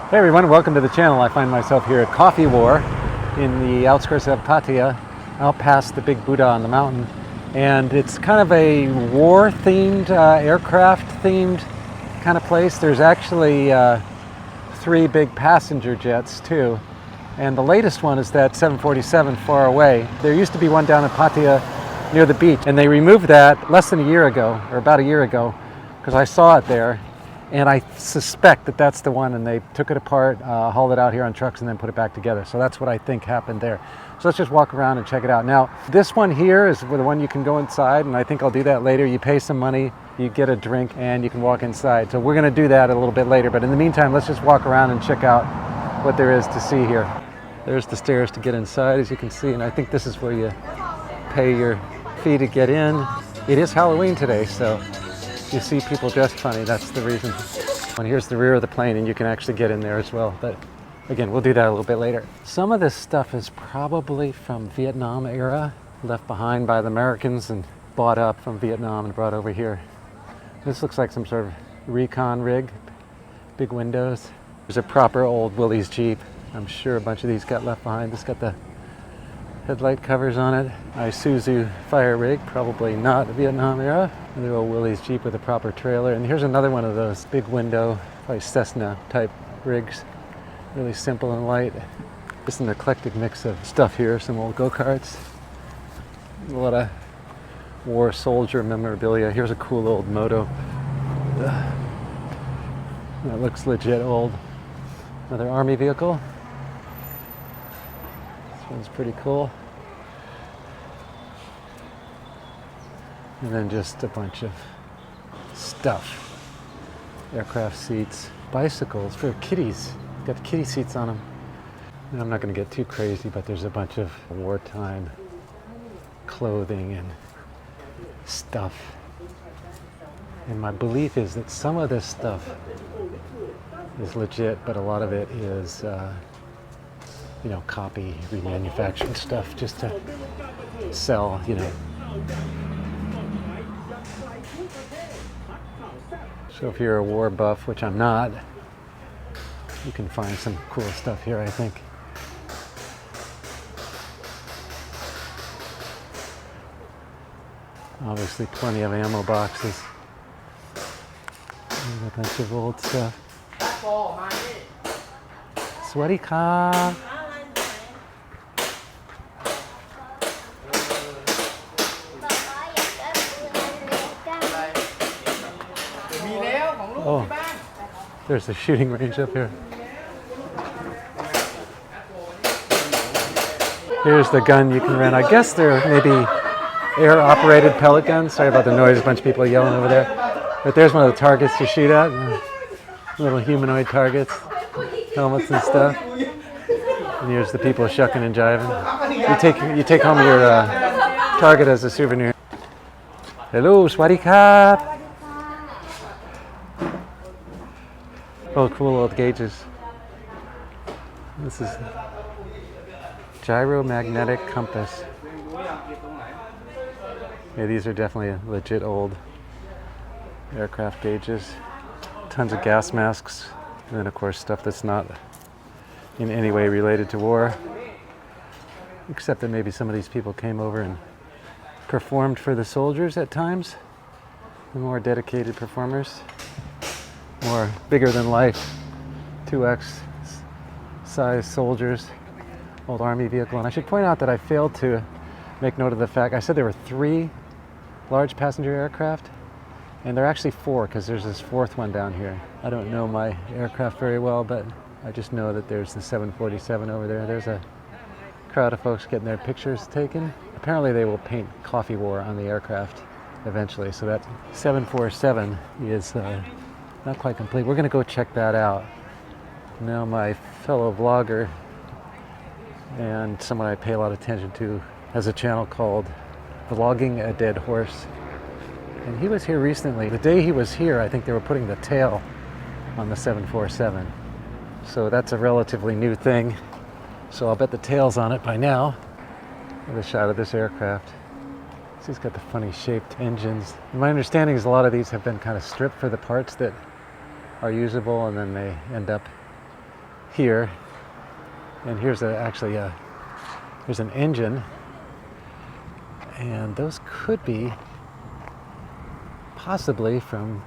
Hey everyone, welcome to the channel. I find myself here at Coffee War in the outskirts of Pattaya, out past the big Buddha on the mountain. And it's kind of a war-themed, aircraft-themed kind of place. There's actually 3 big passenger jets too. And the latest one is that 747 far away. There used to be one down in Pattaya near the beach, and they removed that less than a year ago, or about a year ago, because I saw it there. And I suspect that that's the one, and they took it apart, hauled it out here on trucks, and then put it back together. So that's what I think happened there. So let's just walk around and check it out. Now, this one here is the one you can go inside, and I think I'll do that later. You pay some money, you get a drink, and you can walk inside. So we're gonna do that a little bit later, but in the meantime, let's just walk around and check out what there is to see here. There's the stairs to get inside, as you can see, and I think this is where you pay your fee to get in. It is Halloween today, so you see people dressed funny, that's the reason. And here's the rear of the plane, and you can actually get in there as well. But again, we'll do that a little bit later. Some of this stuff is probably from Vietnam era, left behind by the Americans and bought up from Vietnam and brought over here. This looks like some sort of recon rig, big windows. There's a proper old Willys Jeep. I'm sure a bunch of these got left behind. This got the headlight covers on it. Isuzu fire rig, probably not Vietnam era. Another old Willys Jeep with a proper trailer. And here's another one of those big window, probably Cessna type rigs. Really simple and light. Just an eclectic mix of stuff here. Some old go-karts. A lot of war soldier memorabilia. Here's a cool old moto. That looks legit old. Another army vehicle. This one's pretty cool. And then just a bunch of stuff. Aircraft seats, bicycles for kiddies. Got the kiddie seats on them. And I'm not going to get too crazy, but there's a bunch of wartime clothing and stuff. And my belief is that some of this stuff is legit, but a lot of it is copy, remanufactured stuff just to sell, So if you're a war buff, which I'm not, you can find some cool stuff here, I think. Obviously plenty of ammo boxes. And a bunch of old stuff. Sweaty car. Oh, there's a shooting range up here. Here's the gun you can rent. I guess they're maybe air-operated pellet guns. Sorry about the noise, a bunch of people yelling over there. But there's one of the targets to shoot at. Little humanoid targets, helmets and stuff. And here's the people shucking and jiving. You take home your target as a souvenir. Hello, Swadikap. Oh, cool old gauges. This is gyromagnetic compass. Yeah, these are definitely legit old aircraft gauges. Tons of gas masks. And then of course stuff that's not in any way related to war. Except that maybe some of these people came over and performed for the soldiers at times. The more dedicated performers. More bigger than life, 2X size soldiers, old army vehicle. And I should point out that I failed to make note of the fact, I said there were 3 large passenger aircraft, and there are actually 4 because there's this 4th one down here. I don't know my aircraft very well, but I just know that there's the 747 over there. There's a crowd of folks getting their pictures taken. Apparently they will paint Coffee War on the aircraft eventually, so that 747 is not quite complete. We're going to go check that out. Now my fellow vlogger and someone I pay a lot of attention to has a channel called Vlogging a Dead Horse. And he was here recently. The day he was here, I think they were putting the tail on the 747. So that's a relatively new thing. So I'll bet the tail's on it by now. With a shot of this aircraft. So it's got the funny shaped engines. And my understanding is a lot of these have been kind of stripped for the parts that are usable, and then they end up here, and here's there's an engine, and those could be possibly from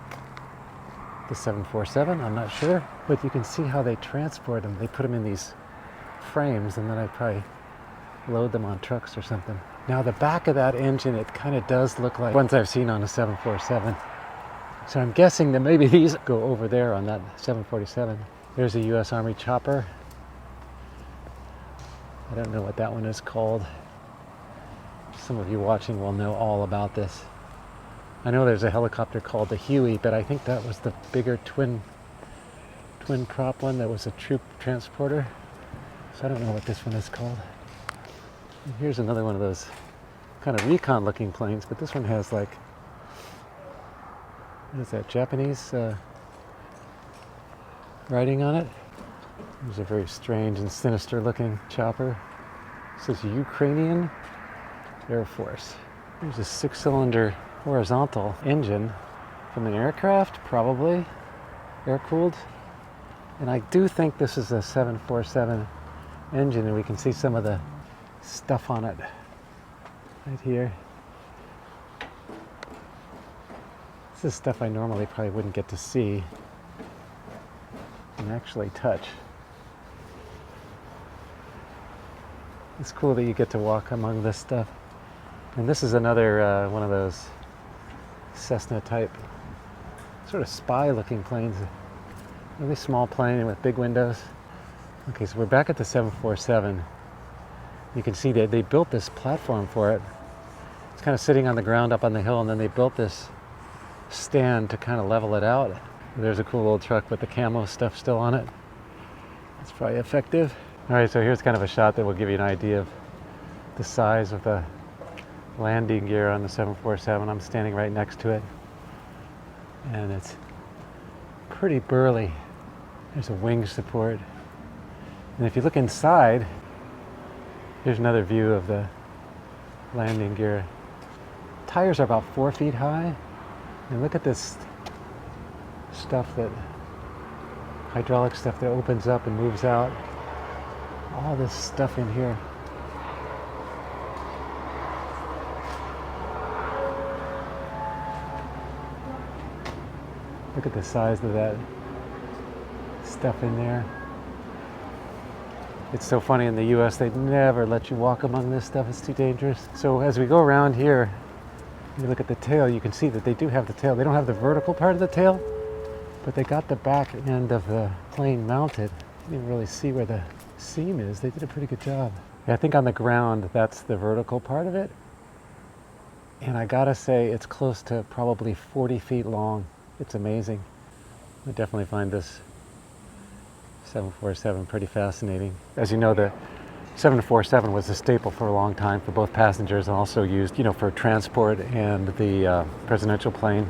the 747, I'm not sure, but you can see how they transport them. They put them in these frames, and then I probably load them on trucks or something. Now the back of that engine, it kind of does look like ones I've seen on a 747. So I'm guessing that maybe these go over there on that 747. There's a US Army chopper. I don't know what that one is called. Some of you watching will know all about this. I know there's a helicopter called the Huey, but I think that was the bigger twin prop one that was a troop transporter. So I don't know what this one is called. And here's another one of those kind of recon looking planes, but this one has like, what is that, Japanese writing on it? There's a very strange and sinister looking chopper. It says Ukrainian Air Force. There's a 6-cylinder horizontal engine from an aircraft, probably air-cooled. And I do think this is a 747 engine, and we can see some of the stuff on it right here. This is stuff I normally probably wouldn't get to see and actually touch. It's cool that you get to walk among this stuff. And this is another one of those Cessna type sort of spy looking planes. Really small plane with big windows. Okay, so we're back at the 747. You can see that they built this platform for it. It's kind of sitting on the ground up on the hill, and then they built this stand to kind of level it out. There's a cool old truck with the camo stuff still on it. It's probably effective. All right, so here's kind of a shot that will give you an idea of the size of the landing gear on the 747. I'm standing right next to it, and it's pretty burly. There's a wing support, and if you look inside, here's another view of the landing gear. Tires are about 4 feet high, and look at this stuff, that hydraulic stuff that opens up and moves out. All this stuff in here. Look at the size of that stuff in there. It's so funny, in the US they'd never let you walk among this stuff. It's too dangerous. So as we go around here, you look at the tail, you can see that they do have the tail. They don't have the vertical part of the tail, but they got the back end of the plane mounted. You didn't really see where the seam is. They did a pretty good job. Yeah, I think on the ground, that's the vertical part of it. And I gotta say, it's close to probably 40 feet long. It's amazing. I definitely find this 747 pretty fascinating. As you know, the 747 was a staple for a long time for both passengers, and also used, for transport. And the presidential plane,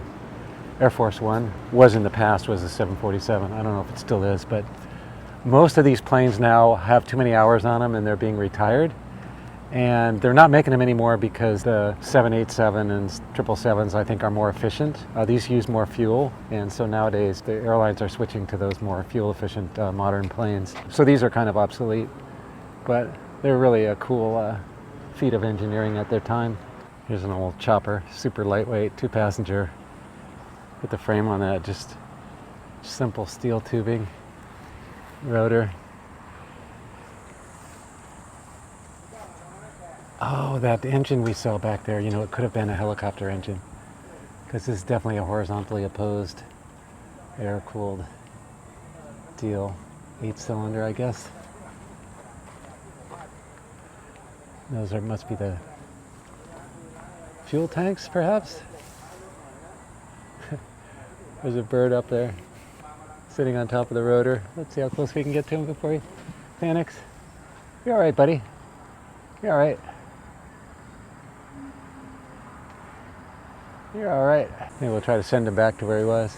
Air Force One, was in the past was a 747. I don't know if it still is, but most of these planes now have too many hours on them, and they're being retired. And they're not making them anymore because the 787 and 777s, I think, are more efficient. These use more fuel, and so nowadays the airlines are switching to those more fuel-efficient modern planes. So these are kind of obsolete, but they're really a cool feat of engineering at their time. Here's an old chopper, super lightweight, 2-passenger. With the frame on that, just simple steel tubing, rotor. Oh, that engine we saw back there, it could have been a helicopter engine, because this is definitely a horizontally opposed, air-cooled deal. 8-cylinder, I guess. Those must be the fuel tanks, perhaps? There's a bird up there, sitting on top of the rotor. Let's see how close we can get to him before he panics. You're all right, buddy. You're all right. You're all right. Maybe we'll try to send him back to where he was.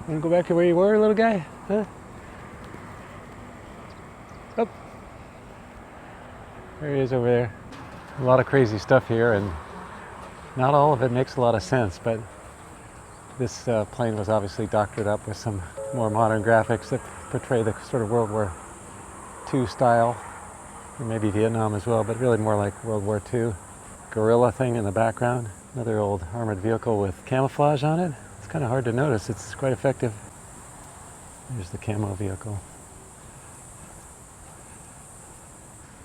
You want to go back to where you were, little guy? Huh? Up. There he is over there. A lot of crazy stuff here, and not all of it makes a lot of sense, but this plane was obviously doctored up with some more modern graphics that portray the sort of World War II style, or maybe Vietnam as well, but really more like World War II. Gorilla thing in the background, another old armored vehicle with camouflage on it. It's kind of hard to notice, it's quite effective. There's the camo vehicle.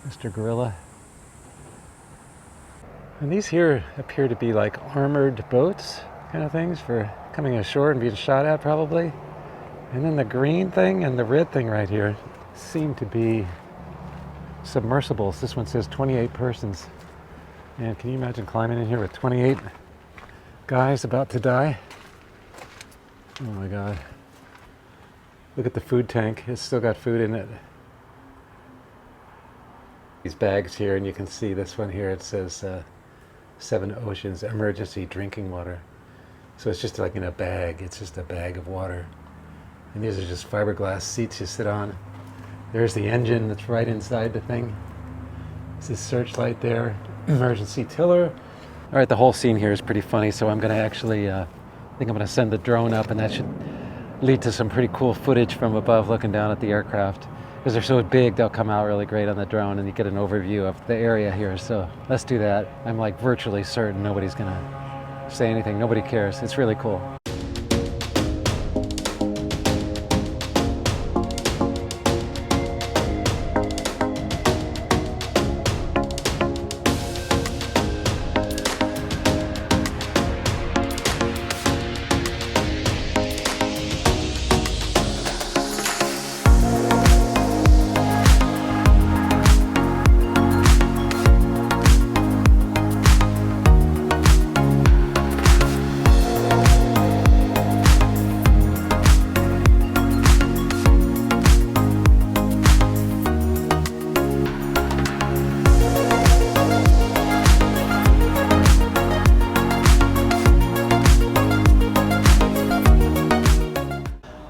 Mr. Gorilla. And these here appear to be like armored boats kind of things for coming ashore and being shot at probably. And then the green thing and the red thing right here seem to be submersibles. This one says 28 persons. And can you imagine climbing in here with 28 guys about to die? Oh my God. Look at the food tank. It's still got food in it. These bags here, and you can see this one here, it says 7 Oceans Emergency Drinking Water. So it's just like in a bag. It's just a bag of water. And these are just fiberglass seats you sit on. There's the engine that's right inside the thing. This is searchlight there. Emergency tiller. All right, the whole scene here is pretty funny, so I'm going to actually, I think I'm going to send the drone up, and that should lead to some pretty cool footage from above looking down at the aircraft. Because they're so big, they'll come out really great on the drone, and you get an overview of the area here. So let's do that. I'm like virtually certain nobody's going to say anything. Nobody cares. It's really cool.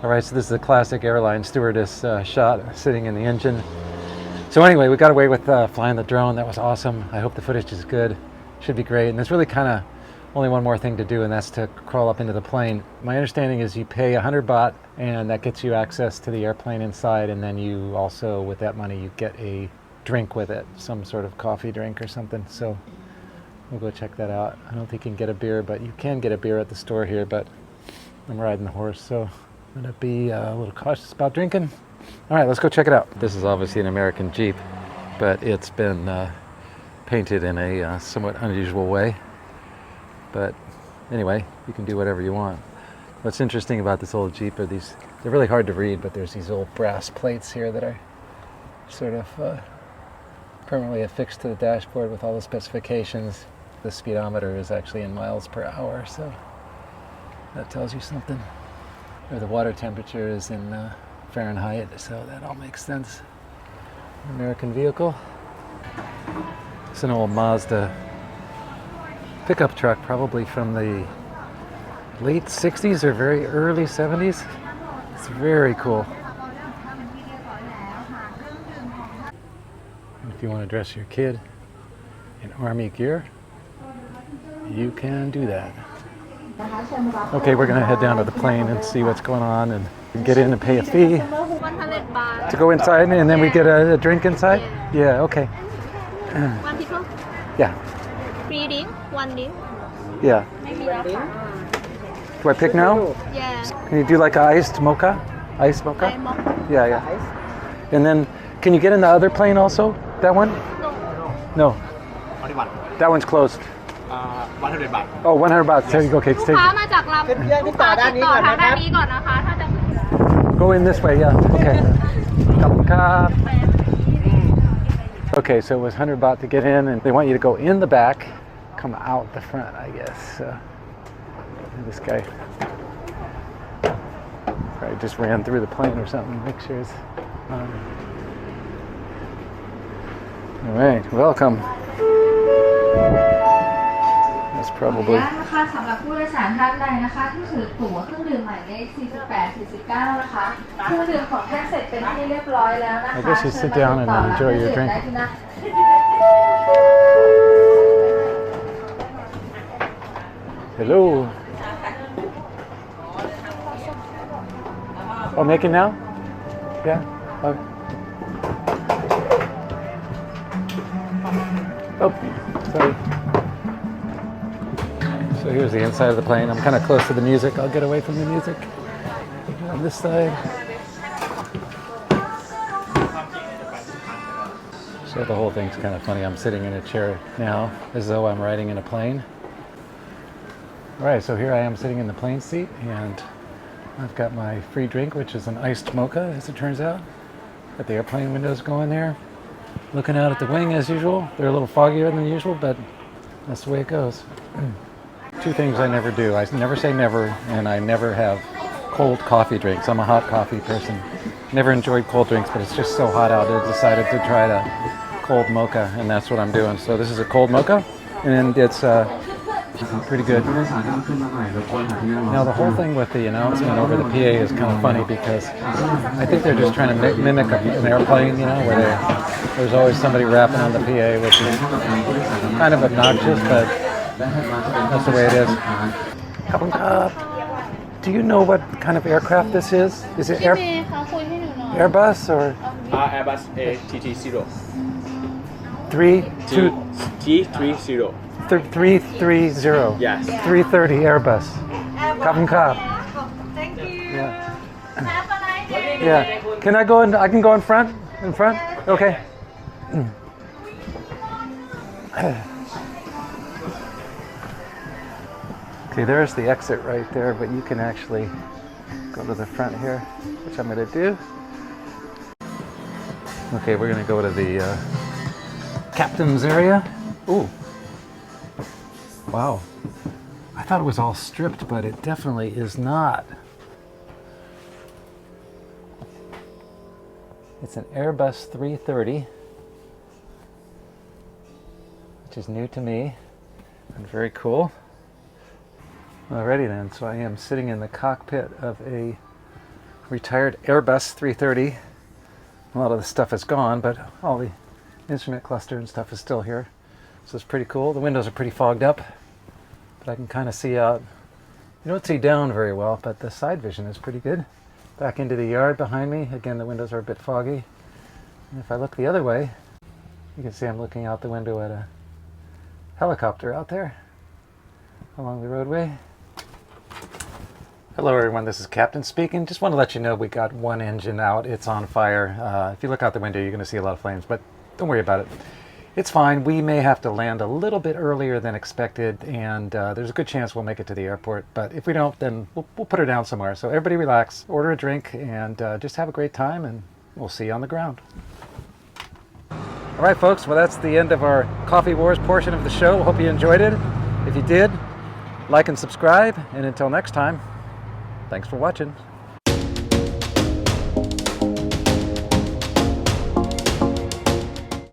Alright, so this is a classic airline stewardess shot sitting in the engine. So anyway, we got away with flying the drone. That was awesome. I hope the footage is good. Should be great. And there's really kind of only one more thing to do, and that's to crawl up into the plane. My understanding is you pay 100 baht, and that gets you access to the airplane inside, and then you also, with that money, you get a drink with it, some sort of coffee drink or something. So we'll go check that out. I don't think you can get a beer, but you can get a beer at the store here, but I'm riding the horse, so I'm going to be a little cautious about drinking. All right, let's go check it out. This is obviously an American Jeep, but it's been painted in a somewhat unusual way. But anyway, you can do whatever you want. What's interesting about this old Jeep are these, they're really hard to read, but there's these old brass plates here that are sort of permanently affixed to the dashboard with all the specifications. The speedometer is actually in miles per hour, so that tells you something. Or the water temperature is in Fahrenheit, so that all makes sense. American vehicle. It's an old Mazda pickup truck, probably from the late 60s or very early 70s. It's very cool. If you want to dress your kid in army gear, you can do that. Okay, we're going to head down to the plane and see what's going on and get in and pay a fee 100 baht. to go inside, and then we get a drink inside? Yeah, okay. One people? Yeah. 3 drink? 1 drink? Yeah. Maybe that. Do I pick now? Yeah. Can you do like an iced mocha? Iced mocha? I mocha. Yeah, yeah. And then, can you get in the other plane also? That one? No. Only one. That one's closed. 100 baht. Oh, 100 baht. There you go. Okay, ลูก stay. ค้ามาจากลำลูกค้าติดต่อทางด้านนี้ก่อนนะคะ ถ้าจะ Go in this way, yeah. Okay. ขอบคุณครับ Okay, so it was 100 baht to get in, and they want you to go in the back, come out the front, I guess. This guy probably just ran through the plane or something. Make sure it's on. All right, welcome. That's probably. นะคะสำหรับผู้โดยสารท่านใดนะคะที่ถือตั๋วเครื่องดื่มหมายเลข 48 49 นะคะเครื่องดื่มของท่านเสร็จเป็นที่เรียบร้อยแล้วนะคะ I guess you sit down and enjoy your drink. Hello. Oh, make it now? Yeah. Oh, sorry. So here's the inside of the plane. I'm kind of close to the music. I'll get away from the music. On this side. So the whole thing's kind of funny. I'm sitting in a chair now as though I'm riding in a plane. All right, so here I am sitting in the plane seat, and I've got my free drink, which is an iced mocha, as it turns out. Got the airplane windows going there. Looking out at the wing as usual. They're a little foggier than usual, but that's the way it goes. Two things I never do. I never say never, and I never have cold coffee drinks. I'm a hot coffee person. Never enjoyed cold drinks, but it's just so hot out, I decided to try the cold mocha, and that's what I'm doing. So this is a cold mocha, and it's pretty good. Now the whole thing with the announcement over the PA is kind of funny because I think they're just trying to mimic an airplane, where there's always somebody rapping on the PA, which is kind of obnoxious, but that's the way it is. Do you know what kind of aircraft this is? Is it Airbus or? Airbus ATT0. 330. 330. Yes. 330 Airbus. Kapun Kap. Thank you. Yeah. Have a nice day. Yeah. Can I go in? I can go in front? In front? Okay. Okay, there's the exit right there, but you can actually go to the front here, which I'm going to do. Okay, we're going to go to the captain's area. Ooh. Wow. I thought it was all stripped, but it definitely is not. It's an Airbus 330, which is new to me and very cool. Alrighty then, so I am sitting in the cockpit of a retired Airbus 330. A lot of the stuff is gone, but all the instrument cluster and stuff is still here. So it's pretty cool. The windows are pretty fogged up, but I can kind of see out. You don't see down very well, but the side vision is pretty good. Back into the yard behind me. Again, the windows are a bit foggy. And if I look the other way, you can see I'm looking out the window at a helicopter out there along the roadway. Hello everyone, this is Captain speaking. Just want to let you know we got one engine out. It's on fire. If you look out the window, you're going to see a lot of flames, but don't worry about it. It's fine. We may have to land a little bit earlier than expected, and there's a good chance we'll make it to the airport. But if we don't, then we'll put her down somewhere. So everybody relax, order a drink, and just have a great time, and we'll see you on the ground. All right, folks. Well, that's the end of our Coffee Wars portion of the show. Hope you enjoyed it. If you did, like and subscribe. And until next time, thanks for watching.